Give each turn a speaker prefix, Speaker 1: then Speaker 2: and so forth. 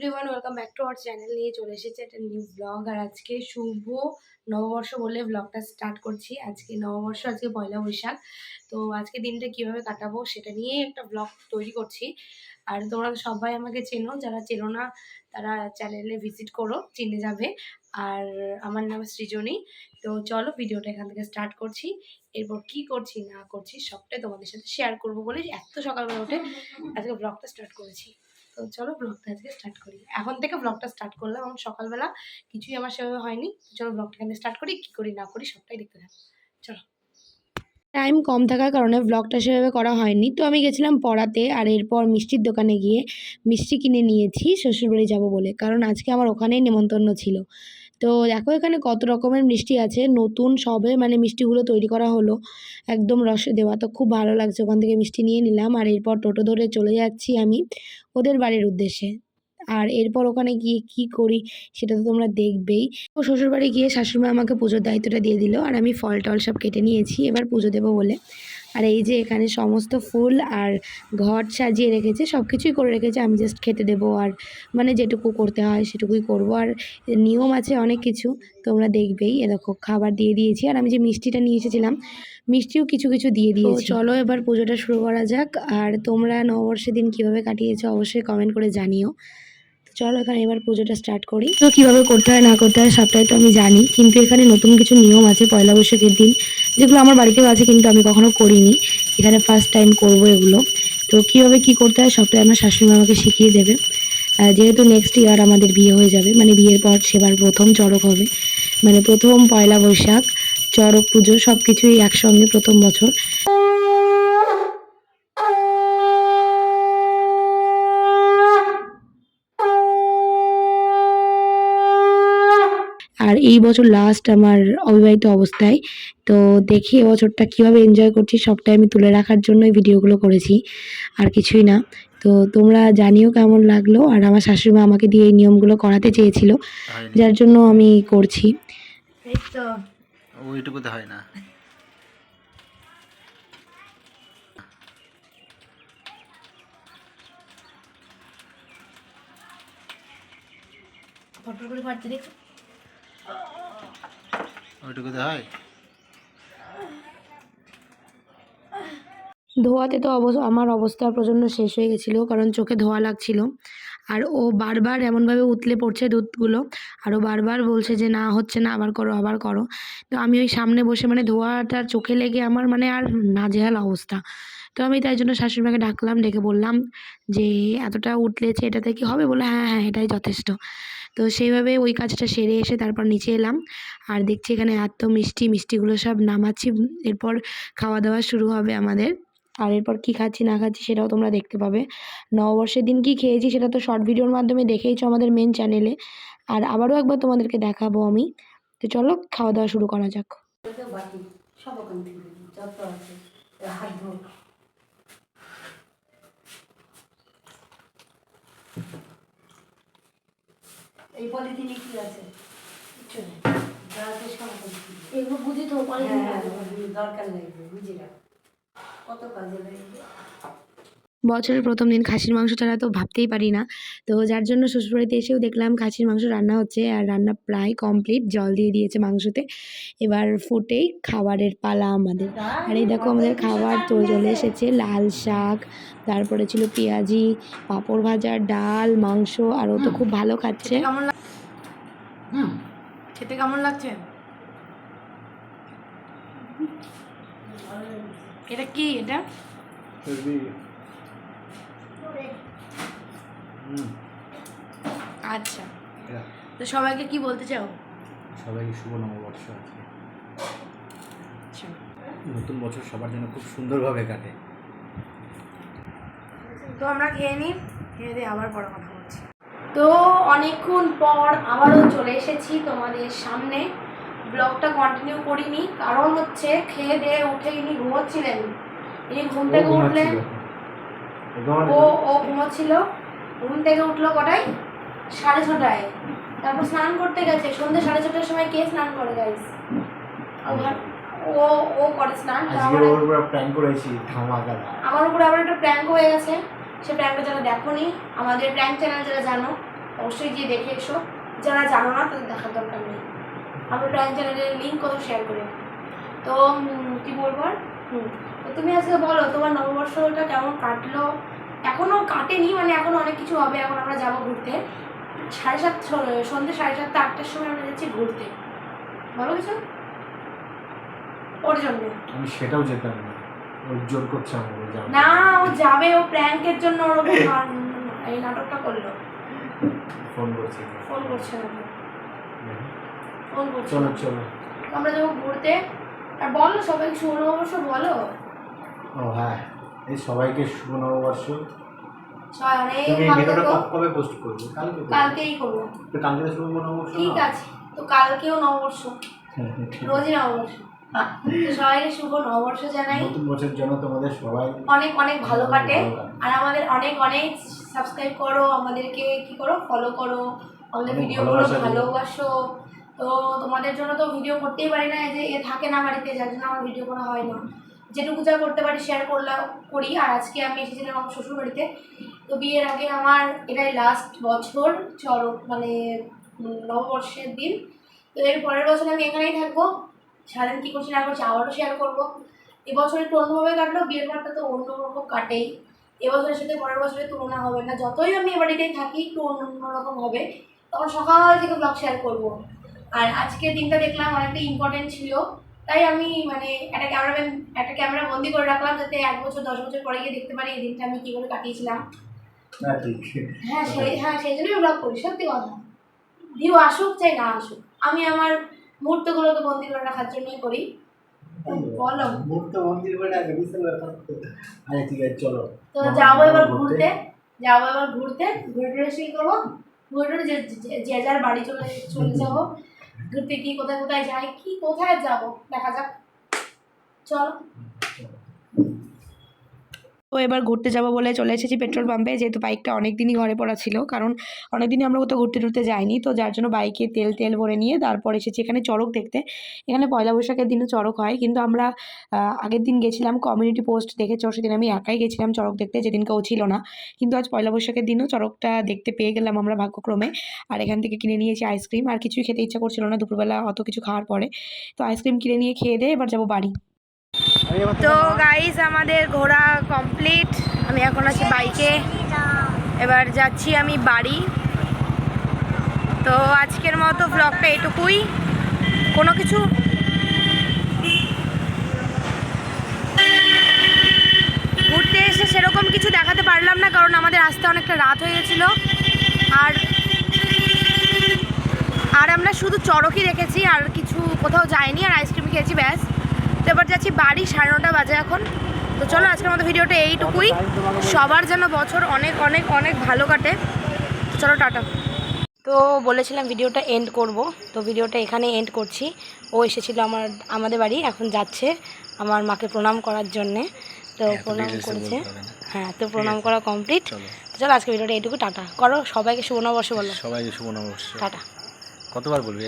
Speaker 1: Everyone, welcome back to our channel. নিয়ে চলে এসেছে একটা নিউ ব্লগ। আর আজকে শুভ নববর্ষ বলে ব্লগটা স্টার্ট করছি। আজকে নববর্ষ, আজকে পয়লা বৈশাখ। তো আজকে দিনটা কিভাবে কাটাবো সেটা নিয়েই একটা ব্লগ তৈরি করছি। আর তোমরা সবাই আমাকে চেনো, যারা চেনো না তারা চ্যানেলে ভিজিট করো, চিনে যাবে। আর আমার নাম সৃজনী। তো চলো ভিডিওটা এখান থেকে স্টার্ট করছি। এরপর কি করছি না করছি সবটাই তোমাদের সাথে শেয়ার করবো বলে এত সকালবেলা উঠে আজকে ব্লগটা স্টার্ট করেছি। তো চলো ব্লগটা আজকে স্টার্ট করি। এখন থেকে ব্লগটা স্টার্ট করলাম, এবং সকালবেলা কিছুই আমার সেভাবে হয়নি। চলো ব্লগটা এখানে স্টার্ট করি, কী করি না করি সবটাই দেখতে থাকো। চলো। টাইম কম থাকার কারণে ব্লগটা সেভাবে করা হয়নি। তো আমি গেছিলাম পড়াতে, আর এরপর মিষ্টির দোকানে গিয়ে মিষ্টি কিনে নিয়েছি শ্বশুরবাড়ি যাব বলে, কারণ আজকে আমার ওখানেই নেমন্তন্ন ছিল। তো দেখো এখানে কত রকমের মিষ্টি আছে, নতুন সবে মানে মিষ্টিগুলো তৈরি করা হলো, একদম রসে দেওয়া। তো খুব ভালো লাগছে, ওখান থেকে মিষ্টি নিয়ে নিলাম। আর এরপর টোটো ধরে চলে যাচ্ছি আমি ওদের বাড়ির উদ্দেশ্যে। আর এরপর ওখানে গিয়ে কি করি সেটা তো তোমরা দেখবেই। ও শ্বশুরবাড়ি গিয়ে শাশুড়িমা আমাকে পুজোর দায়িত্বটা দিয়ে দিল, আর আমি ফল টল সব কেটে নিয়েছি এবার পুজো দেবো বলে। আর এই যে এখানে সমস্ত ফুল আর ঘট সাজিয়ে রেখেছে, সব কিছুই করে রেখেছে, আমি জাস্ট খেতে দেবো। আর মানে যেটুকু করতে হয় সেটুকুই করব। আর নিয়ম আছে অনেক কিছু, তোমরা দেখবেই। এ দেখো খাবার দিয়ে দিয়েছি, আর আমি যে মিষ্টিটা নিয়ে এসেছিলাম মিষ্টিও কিছু কিছু দিয়ে দিয়েছি। চলো এবার পুজোটা শুরু করা যাক। আর তোমরা নববর্ষের দিন কীভাবে কাটিয়েছো অবশ্যই কমেন্ট করে জানিও। চলো এখানে এবার পুজোটা স্টার্ট করি। তো কীভাবে করতে হয় না করতে হয় সবটাই তো আমি জানি, কিন্তু এখানে নতুন কিছু নিয়ম আছে পয়লা বৈশাখের দিন, যেগুলো আমার বাড়িতেও আছে কিন্তু আমি কখনো করিনি। এখানে ফার্স্ট টাইম করব এগুলো। তো কীভাবে কী করতে হয় সবটাই আমার শাশুড়ি আমাকে শিখিয়ে দেবে। যেহেতু নেক্সট ইয়ার আমাদের বিয়ে হয়ে যাবে, মানে বিয়ের পর সেবার প্রথম চড়ক হবে, মানে প্রথম পয়লা বৈশাখ, চড়ক পুজো সব কিছুই একসঙ্গে প্রথম বছর। আর এই বছর লাস্ট আমার অবিবাহিত অবস্থায়। তো দেখি এবছরটা কীভাবে এনজয় করছি সবটাই আমি তুলে রাখার জন্যই ভিডিওগুলো করেছি, আর কিছুই না। তো তোমরা জানিও কেমন লাগলো। আর আমার শাশুড়িমা আমাকে দিয়ে এই নিয়মগুলো করাতে চেয়েছিল, যার জন্য আমি করছি। এই তো
Speaker 2: ওইটুকুতে হয় না।
Speaker 1: ফটো করে পারতে দেখো,
Speaker 2: ওইটুকুতে হয়।
Speaker 1: ধোয়াতে তো আমার অবস্থা প্রচণ্ড শেষ হয়ে গেছিলো, কারণ চোখে ধোয়া লাগছিল। আর ও বারবার এমনভাবে উতলে পড়ছে দুধগুলো, আর ও বারবার বলছে যে না হচ্ছে না, আবার করো আবার করো। তো আমি ওই সামনে বসে মানে ধোয়াটা চোখে লেগে আমার মানে আর নাজেহাল অবস্থা। তো আমি তাই জন্য শাশুড়িমাকে ডাকলাম, ডেকে বললাম যে এতটা উতলেছে, এটাতে কি হবে? বলে হ্যাঁ হ্যাঁ এটাই যথেষ্ট। তো সেইভাবে ওই কাজটা সেরে এসে তারপর নিচে এলাম, আর দেখছি এখানে এত মিষ্টিগুলো সব নামাচ্ছি। এরপর খাওয়া দাওয়া শুরু হবে আমাদের। আর এরপর কী খাচ্ছি না খাচ্ছি সেটাও তোমরা দেখতে পাবে। নববর্ষের দিন কী খেয়েছি সেটা তো শর্ট ভিডিওর মাধ্যমে দেখেইছো আমাদের মেন চ্যানেলে, আর আবারও একবার তোমাদেরকে দেখাবো আমি। তো চলো খাওয়া দাওয়া শুরু করা যাক। এই পলিথিনে কি আছে? কিছু নেই, এগুলো বুঝি তো পলিথিন দরকার লাগবে, বুঝি না কত কাজে লাগবে। বছরের প্রথম দিন খাসির মাংস ছাড়া তো ভাবতেই পারি না। তো যার জন্য শ্বশুরবাড়িতে এসেও দেখলাম খাসির মাংস রান্না হচ্ছে, আর রান্না প্রায় কমপ্লিট, জল দিয়ে দিয়েছে মাংসতে। এবার ফুটেই খাবারের পালা আমাদের। আর এই দেখো আমাদের খাবার তো চলে এসেছে, লাল শাক, তারপরে ছিল পেঁয়াজি, পাঁপড় ভাজা, ডাল, মাংস। আর ও তো খুব ভালো খাচ্ছে। খেতে কেমন লাগছে? এটা কি? এটা আচ্ছা, তো সবাইকে কি বলতে চাও?
Speaker 2: সবাইকে শুভ নববর্ষ। আজকে
Speaker 1: আচ্ছা,
Speaker 2: নতুন বছর সবার জন্য খুব সুন্দরভাবে কাটে।
Speaker 1: তো আমরা খেয়ে নিই, খেয়ে দিয়ে আবার পরে কথা বলছি। তো অনেকক্ষণ পর আবারও চলে এসেছি তোমাদের সামনে। ব্লগটা কন্টিনিউ করিনি, কারণ হচ্ছে খেয়ে দিয়ে উঠে ইনি ঘুমোচ্ছিলেন। ইনি ঘুম থেকে উঠলে ও ঘুমোচ্ছিল, ঘুম থেকে উঠলো কটায়? 6:30টায়। তারপর স্নান করতে গেছে সন্ধ্যে 6:30টার সময়। কে স্নান করে গাইস? ও করে স্নান।
Speaker 2: ওর উপর প্র্যাঙ্ক করেছি ধামাকা।
Speaker 1: আমার উপর আবার একটা প্র্যাঙ্ক হয়ে গেছে। সে প্র্যাঙ্কটা যারা দেখোনি, আমাদের প্র্যাঙ্ক চ্যানেল যারা জানো অবশ্যই গিয়ে দেখে এসো। যারা জানো না তাদের দেখার দরকার নেই। আমি প্রাইম চ্যানেলের লিঙ্ক কোথাও শেয়ার করে। তো কী বলবো আর তো তুমি আজকে বলো তোমার নববর্ষটা কেমন কাটলো? এখনও কাটেনি, মানে এখনও অনেক কিছু হবে। এখন আমরা যাবো ঘুরতে, 7:30 সন্ধ্যে 7:30 8টার সময় আমরা যাচ্ছি ঘুরতে। বলো কিছু ওর জন্য।
Speaker 2: আমি সেটাও যেতাম না, ওর জোর করছে আমাকে যাও।
Speaker 1: না, ও যাবে, ও প্র্যাঙ্কের জন্য ওরকম এই নাটকটা করলো।
Speaker 2: ফোন করছে
Speaker 1: না, ফোন করছে
Speaker 2: চলো চলো
Speaker 1: আমরা যাবো ঘুরতে। আর বলো সবাইকে শুভ নববর্ষ বলো।
Speaker 2: ও হ্যাঁ, এই সবাইকে শুভ নববর্ষ।
Speaker 1: সবাই অনেক
Speaker 2: তুমি
Speaker 1: ভালো
Speaker 2: ভিডিওটা
Speaker 1: থেকো।
Speaker 2: কবে পোস্ট করবে?
Speaker 1: কালকেই করবো।
Speaker 2: তো কালকে তো শুভ নববর্ষ।
Speaker 1: ঠিক আছে, তো কালকেও নববর্ষ, রোজই নববর্ষ। তো সবাইকে শুভ নববর্ষ জানাই।
Speaker 2: নতুন বছর জন্য তোমাদের সবাই
Speaker 1: অনেক অনেক ভালো কাটে। আর আমাদের অনেক অনেক সাবস্ক্রাইব করো, আমাদেরকে কি করো, ফলো করো, আমাদের ভিডিওগুলো ভালোবাসো। তো তোমাদের জন্য তো ভিডিও করতেই পারি না, এই যে এ থাকে না বাড়িতে, যার জন্য আমার ভিডিও করা হয় না। যেটুকু যা করতে পারি শেয়ার করি। আর আজকে আমি এসেছিলাম আমার শ্বশুর বাড়িতে। তো বিয়ের আগে আমার এটাই লাস্ট বছর মানে নববর্ষের দিন। তো এর পরের বছর আমি এখানেই থাকবো। সারাদিন কী করছি না করছি আবারও শেয়ার করবো। এবছর একটু অন্যভাবে কাটলো, বিয়ের পরটা তো অন্যরকম কাটেই। এবছরের সাথে পরের বছরের তুলনা হবে না, যতই আমি এ বাড়িতেই থাকি একটু অন্যরকম হবে। তখন সকাল থেকে ব্লগ শেয়ার করবো। আর আজকের দিনটা দেখলাম অনেকটা ইম্পর্টেন্ট ছিল, তাই আমি মানে একটা ক্যামেরা বন্দি করে রাখলাম, যাতে 1 বছর 10 বছর পরে গিয়ে দেখতে পারি এই দিনটা আমি কী করে কাটিয়েছিলাম। হ্যাঁ, সেই জন্যই ব্লগ করি, সত্যি কথা। ভিউ আসুক চাই না আসুক, আমি আমার মুহূর্তগুলোকে বন্দি করে রাখার জন্যই করি। বলো
Speaker 2: আরে ঠিক আছে চলো।
Speaker 1: তো যাবো এবার ঘুরতে, ঘুরে এসে কী করবো, ঘুরে যে যার বাড়ি চলে যাবো। ঘুরতে গিয়ে কোথায় কোথায় যাই, কি কোথায় যাবো দেখা যাক, চলো। তো এবার ঘুরতে যাবো বলে চলে এসেছি পেট্রোল পাম্পে, যেহেতু বাইকটা অনেক দিনই ঘরে পড়া ছিল, কারণ অনেক দিনই আমরা কোথাও ঘুরতে যাইনি। তো যার জন্য বাইকে তেল ভরে নিয়ে তারপর এসেছি এখানে চড়ক দেখতে। এখানে পয়লা বৈশাখের দিনও চড়ক হয়, কিন্তু আমরা আগের দিন গেছিলাম কমিউনিটি পোস্ট দেখেছি, সেদিন আমি একাই গেছিলাম চড়ক দেখতে, যেদিনকে ও ছিল না। কিন্তু আজ পয়লা বৈশাখের দিনও চড়কটা দেখতে পেয়ে গেলাম আমরা ভাগ্যক্রমে। আর এখান থেকে কিনে নিয়েছি আইসক্রিম, আর কিছুই খেতে ইচ্ছা করছিল না দুপুরবেলা অত কিছু খাওয়ার পরে। তো আইসক্রিম কিনে নিয়ে খেয়ে দিয়ে এবার যাবো বাড়ি। তো গাইস আমাদের ঘোরা কমপ্লিট, আমি এখন আছি বাইকে, এবার যাচ্ছি আমি বাড়ি। তো আজকের মতো ব্লগটা এটুকুই। কোনো কিছু ঘুরতে এসে সেরকম কিছু দেখাতে পারলাম না, কারণ আমাদের আসতে অনেকটা রাত হয়ে গেছিলো। আর আমরা শুধু চড়কই দেখেছি, আর কিছু কোথাও যাইনি, আর আইসক্রিম খেয়েছি ব্যাস। তো এবার যাচ্ছি বাড়ি, 9:30 বাজে এখন। তো চলো আজকের মতো ভিডিওটা এইটুকুই। সবার যেন বছর অনেক অনেক অনেক ভালো কাটে। চলো টাটা। তো বলেছিলাম ভিডিওটা এন্ড করব, তো ভিডিওটা এখানে এন্ড করছি। ও এসেছিল আমাদের বাড়ি, এখন যাচ্ছে আমার মাকে প্রণাম করার জন্যে। তো প্রণাম করেছে, হ্যাঁ, তো প্রণাম করা কমপ্লিট। চলো আজকে ভিডিওটা এইটুকু, টাটা করো। সবাইকে শুভ নববর্ষ বলো।
Speaker 2: সবাইকে শুভ নববর্ষ।
Speaker 1: টাটা।
Speaker 2: কতবার বলবি?